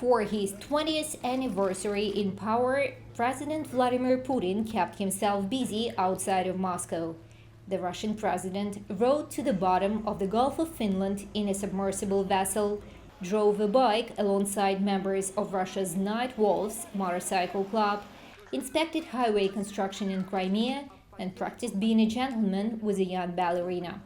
For his 20th anniversary in power, President Vladimir Putin kept himself busy outside of Moscow. The Russian president rode to the bottom of the Gulf of Finland in a submersible vessel, drove a bike alongside members of Russia's Night Wolves motorcycle club, inspected highway construction in Crimea, and practiced being a gentleman with a young ballerina.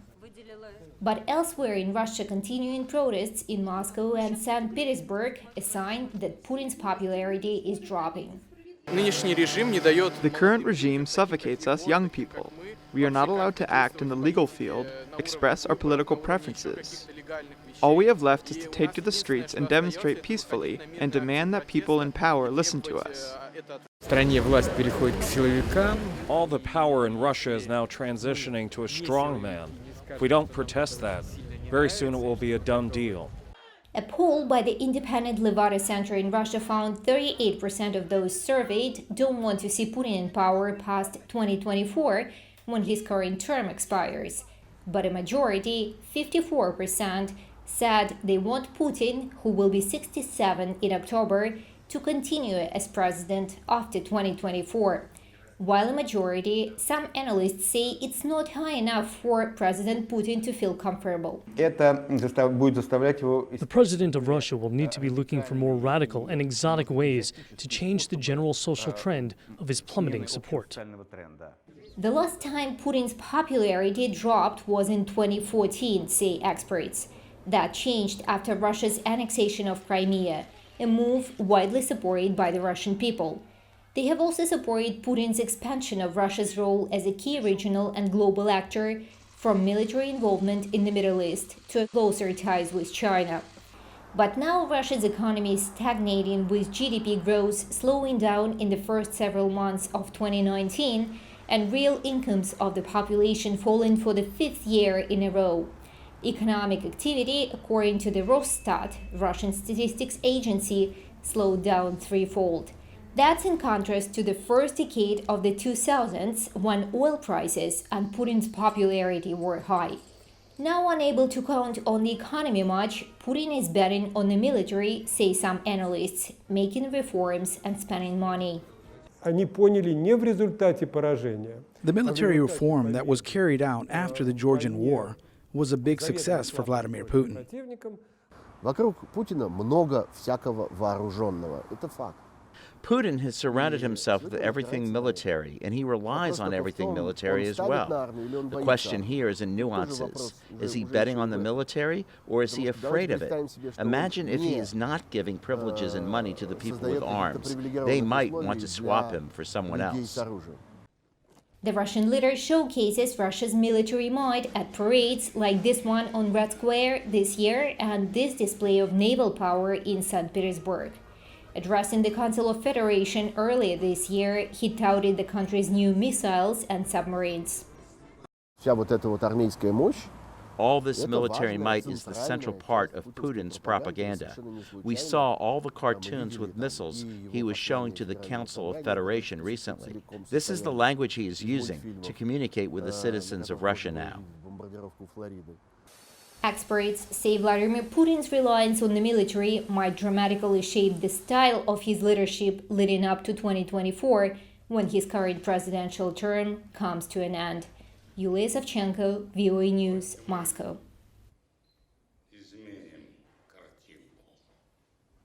But elsewhere in Russia, continuing protests in Moscow and St. Petersburg, a sign that Putin's popularity is dropping. The current regime suffocates us young people. We are not allowed to act in the legal field, express our political preferences. All we have left is to take to the streets and demonstrate peacefully and demand that people in power listen to us. All the power in Russia is now transitioning to a strongman. If we don't protest that, very soon it will be a done deal. A poll by the independent Levada Center in Russia found 38% of those surveyed don't want to see Putin in power past 2024, when his current term expires. But a majority, 54%, said they want Putin, who will be 67 in October, to continue as president after 2024. While a majority, some analysts say it's not high enough for President Putin to feel comfortable. The president of Russia will need to be looking for more radical and exotic ways to change the general social trend of his plummeting support. The last time Putin's popularity dropped was in 2014, say experts. That changed after Russia's annexation of Crimea, a move widely supported by the Russian people. They have also supported Putin's expansion of Russia's role as a key regional and global actor, from military involvement in the Middle East to closer ties with China. But now Russia's economy is stagnating, with GDP growth slowing down in the first several months of 2019 and real incomes of the population falling for the fifth year in a row. Economic activity, according to the Rosstat, Russian statistics agency, slowed down threefold. That's in contrast to the first decade of the 2000s, when oil prices and Putin's popularity were high. Now unable to count on the economy much, Putin is betting on the military, say some analysts, making reforms and spending money. The military reform that was carried out after the Georgian War was a big success for Vladimir Putin. Putin has surrounded himself with everything military, and he relies on everything military as well. The question here is in nuances. Is he betting on the military, or is he afraid of it? Imagine if he is not giving privileges and money to the people with arms. They might want to swap him for someone else. The Russian leader showcases Russia's military might at parades like this one on Red Square this year and this display of naval power in St. Petersburg. Addressing the Council of Federation earlier this year, he touted the country's new missiles and submarines. All this military might is the central part of Putin's propaganda. We saw all the cartoons with missiles he was showing to the Council of Federation recently. This is the language he is using to communicate with the citizens of Russia now. Experts say Vladimir Putin's reliance on the military might dramatically shape the style of his leadership leading up to 2024, when his current presidential term comes to an end. Yulia Savchenko, VOA News, Moscow.